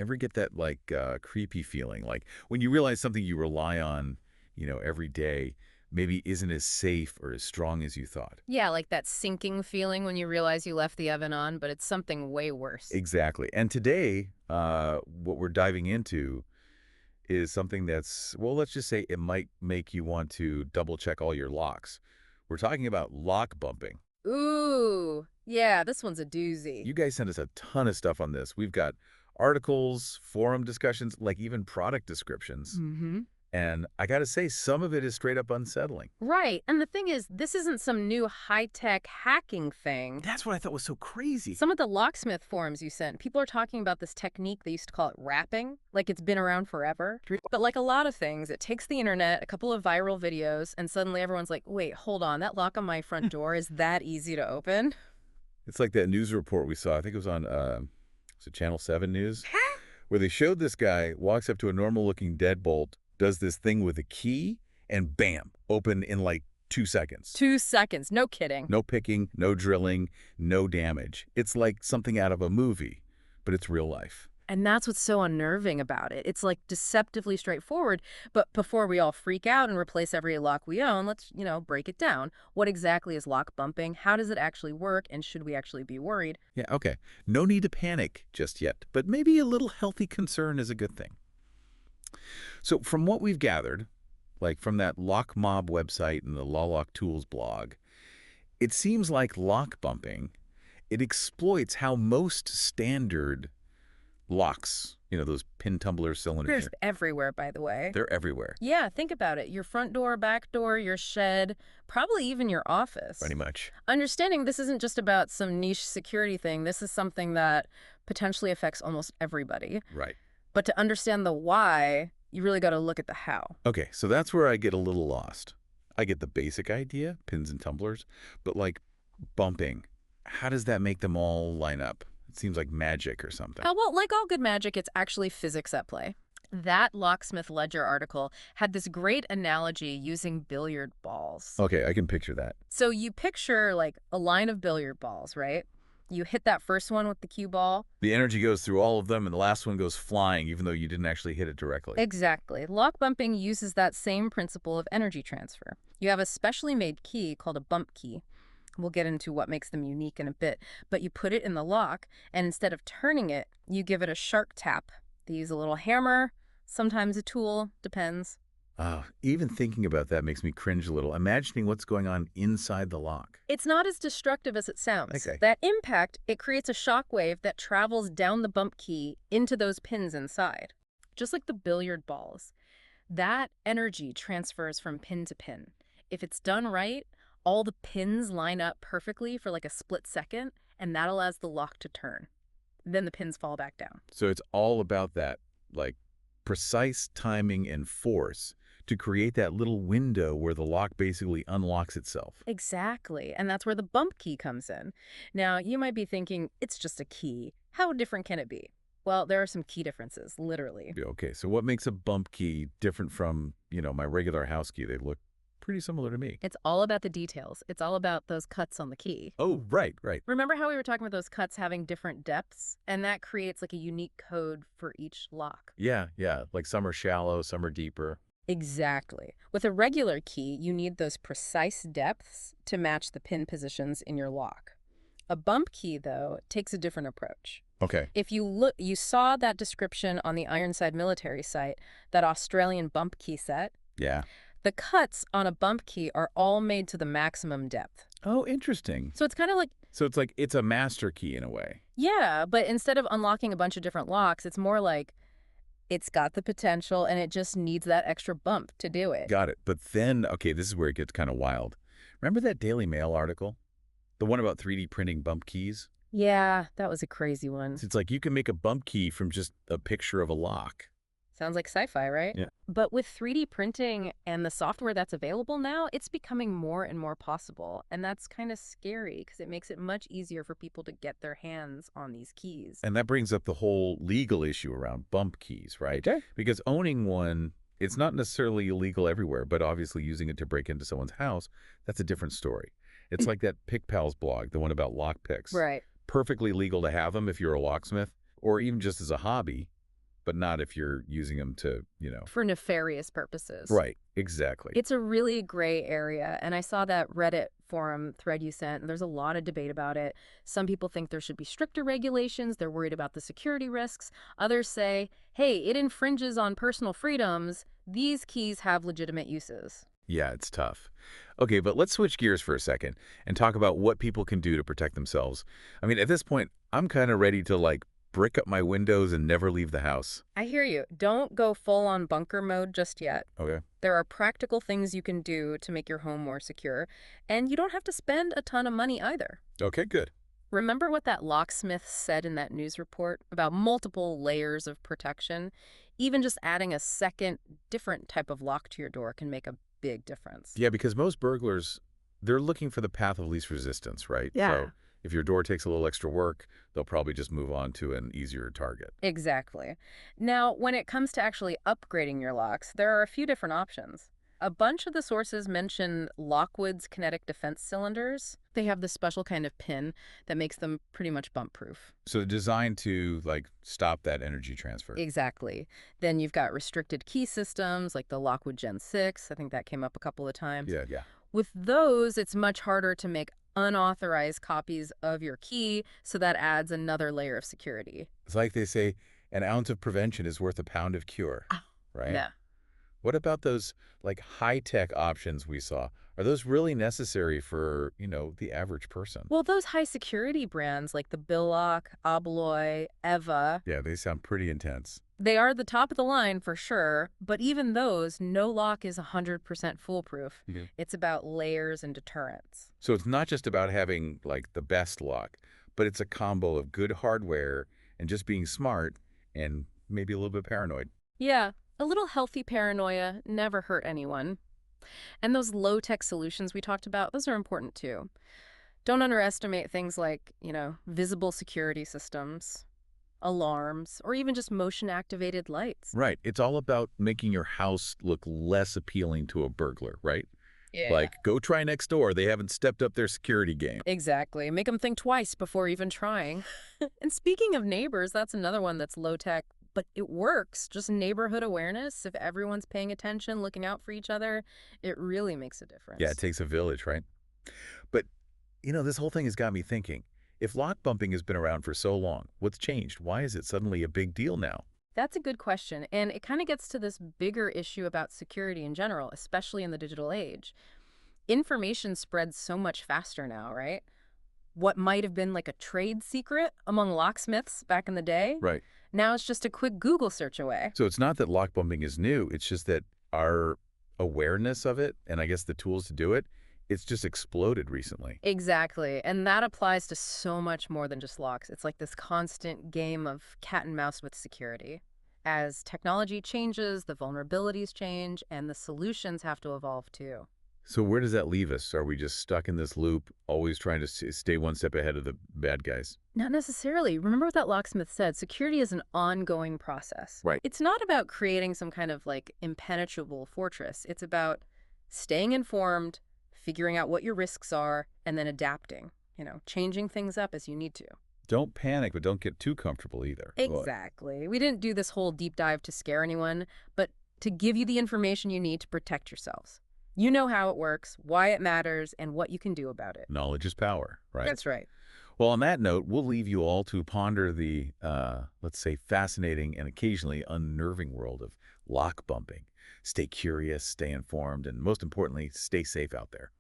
Ever get that, like, creepy feeling? Like, when you realize something you rely on, every day maybe isn't as safe or as strong as you thought. Yeah, like that sinking feeling when you realize you left the oven on, but it's something way worse. Exactly. And today, what we're diving into is something that's, well, let's just say it might make you want to double-check all your locks. We're talking about lock bumping. Ooh, yeah, this one's a doozy. You guys sent us a ton of stuff on this. We've got articles, forum discussions, like even product descriptions. Mm-hmm. And I got to say, some of it is straight up unsettling. Right, and the thing is, this isn't some new high-tech hacking thing. That's what I thought was so crazy. Some of the locksmith forums you sent, people are talking about this technique they used to call it wrapping, like it's been around forever. But like a lot of things, it takes the internet, a couple of viral videos, and suddenly everyone's like, wait, hold on, that lock on my front door is that easy to open? It's like that news report we saw. I think it was on was it Channel 7 News, where they showed this guy walks up to a normal-looking deadbolt, does this thing with a key, and bam, open in like 2 seconds. 2 seconds, no kidding. No picking, no drilling, no damage. It's like something out of a movie, but it's real life. And that's what's so unnerving about it. It's like deceptively straightforward, but before we all freak out and replace every lock we own, let's, break it down. What exactly is lock bumping? How does it actually work? And should we actually be worried? Yeah, okay. No need to panic just yet, but maybe a little healthy concern is a good thing. So from what we've gathered, like from that Lock Mob website and the Law Lock Tools blog, it seems like lock bumping, it exploits how most standard locks, those pin tumbler cylinders, There's everywhere, by the way. they're everywhere, Yeah, think about it. Your front door, back door, your shed, probably even your office. pretty much. Understanding this isn't just about some niche security thing. This is something that potentially affects almost everybody. Right. But to understand the why, you really got to look at the how. Okay, so that's where I get a little lost. I get the basic idea, pins and tumblers, but like bumping, how does that make them all line up? It seems like magic or something. Well, like all good magic, it's actually physics at play. That Locksmith Ledger article had this great analogy using billiard balls. Okay, I can picture that. So you picture like a line of billiard balls, right? You hit that first one with the cue ball. The energy goes through all of them, and the last one goes flying, even though you didn't actually hit it directly. Exactly. Lock bumping uses that same principle of energy transfer. You have a specially made key called a bump key. We'll get into what makes them unique in a bit, but you put it in the lock, and instead of turning it, you give it a shark tap. They use a little hammer, sometimes a tool, depends. Oh, even thinking about that makes me cringe a little, imagining what's going on inside the lock. It's not as destructive as it sounds. Okay. That impact, it creates a shock wave that travels down the bump key into those pins inside. Just like the billiard balls. That energy transfers from pin to pin. If it's done right, all the pins line up perfectly for like a split second, and that allows the lock to turn. Then the pins fall back down. So it's all about that, like, precise timing and force to create that little window where the lock basically unlocks itself. Exactly, and that's where the bump key comes in. Now, you might be thinking, it's just a key. How different can it be? Well, there are some key differences, literally. Okay, so what makes a bump key different from, my regular house key? They look pretty similar to me. It's all about the details. It's all about those cuts on the key. Oh, right. Remember how we were talking about those cuts having different depths? And that creates like a unique code for each lock. Yeah, like some are shallow, some are deeper. Exactly. With a regular key, you need those precise depths to match the pin positions in your lock. A bump key, though, takes a different approach. Okay. If you look, you saw that description on the Ironside military site, that Australian bump key set. Yeah. The cuts on a bump key are all made to the maximum depth. Oh, interesting. So it's kind of like, So it's a master key in a way. yeah, but instead of unlocking a bunch of different locks, it's more like it's got the potential and it just needs that extra bump to do it. Got it. But then, okay, this is where it gets kind of wild. Remember that Daily Mail article? The one about 3D printing bump keys? Yeah, that was a crazy one. It's like you can make a bump key from just a picture of a lock. Sounds like sci-fi, right? Yeah. But with 3D printing and the software that's available now, it's becoming more and more possible. And that's kind of scary because it makes it much easier for people to get their hands on these keys. And that brings up the whole legal issue around bump keys, right? Okay. Because owning one, it's not necessarily illegal everywhere, but obviously using it to break into someone's house, that's a different story. It's like that PickPals blog, the one about lock picks. Right. Perfectly legal to have them if you're a locksmith, or even just as a hobby. but not if you're using them to, For nefarious purposes. Right, exactly. It's a really gray area, and I saw that Reddit forum thread you sent, and there's a lot of debate about it. Some people think there should be stricter regulations. They're worried about the security risks. Others say, hey, it infringes on personal freedoms. These keys have legitimate uses. Yeah, it's tough. Okay, but let's switch gears for a second and talk about what people can do to protect themselves. I mean, at this point, I'm kind of ready to, like, brick up my windows and never leave the house. I hear you. Don't go full on bunker mode just yet. Okay. There are practical things you can do to make your home more secure, and you don't have to spend a ton of money either. Okay, good. Remember what that locksmith said in that news report about multiple layers of protection? Even just adding a second, different type of lock to your door can make a big difference. Yeah, because most burglars, they're looking for the path of least resistance, right? Yeah. So if your door takes a little extra work, they'll probably just move on to an easier target. Exactly. Now, when it comes to actually upgrading your locks, there are a few different options. A bunch of the sources mention Lockwood's kinetic defense cylinders. They have this special kind of pin that makes them pretty much bump-proof. So designed to, like, stop that energy transfer. Exactly. Then you've got restricted key systems like the Lockwood Gen 6. I think that came up a couple of times. Yeah. With those, it's much harder to make unauthorized copies of your key, so that adds another layer of security. It's like they say, an ounce of prevention is worth a pound of cure, right? Yeah. What about those, like, high-tech options we saw? Are those really necessary for, the average person? Well, those high security brands like the Billock, Abloy, Eva, Yeah, they sound pretty intense. they are the top of the line for sure, but even those, no lock is 100% foolproof. Yeah. It's about layers and deterrence. So it's not just about having, like, the best lock, but it's a combo of good hardware and just being smart and maybe a little bit paranoid. Yeah, a little healthy paranoia never hurt anyone. And those low-tech solutions we talked about, those are important too. Don't underestimate things like, visible security systems, alarms, or even just motion-activated lights. Right. It's all about making your house look less appealing to a burglar, right? Yeah. Like, go try next door. They haven't stepped up their security game. Exactly. Make them think twice before even trying. And speaking of neighbors, that's another one that's low-tech, but it works. Just neighborhood awareness. If everyone's paying attention, looking out for each other, it really makes a difference. Yeah, it takes a village, right? But, this whole thing has got me thinking. If lock bumping has been around for so long, what's changed? Why is it suddenly a big deal now? That's a good question, and it kind of gets to this bigger issue about security in general, especially in the digital age. Information spreads so much faster now, right? What might have been like a trade secret among locksmiths back in the day, Right. now it's just a quick Google search away. So it's not that lock bumping is new. It's just that our awareness of it, and I guess the tools to do it, it's just exploded recently. Exactly, and that applies to so much more than just locks. It's like this constant game of cat and mouse with security. As technology changes, the vulnerabilities change, and the solutions have to evolve too. So where does that leave us? Are we just stuck in this loop, always trying to stay one step ahead of the bad guys? Not necessarily. Remember what that locksmith said, security is an ongoing process. Right. It's not about creating some kind of like impenetrable fortress. It's about staying informed, figuring out what your risks are, and then adapting, changing things up as you need to. Don't panic, but don't get too comfortable either. Exactly. We didn't do this whole deep dive to scare anyone, but to give you the information you need to protect yourselves. You know how it works, why it matters, and what you can do about it. Knowledge is power, right? That's right. Well, on that note, we'll leave you all to ponder the, let's say, fascinating and occasionally unnerving world of lock bumping. Stay curious, stay informed, and most importantly, stay safe out there.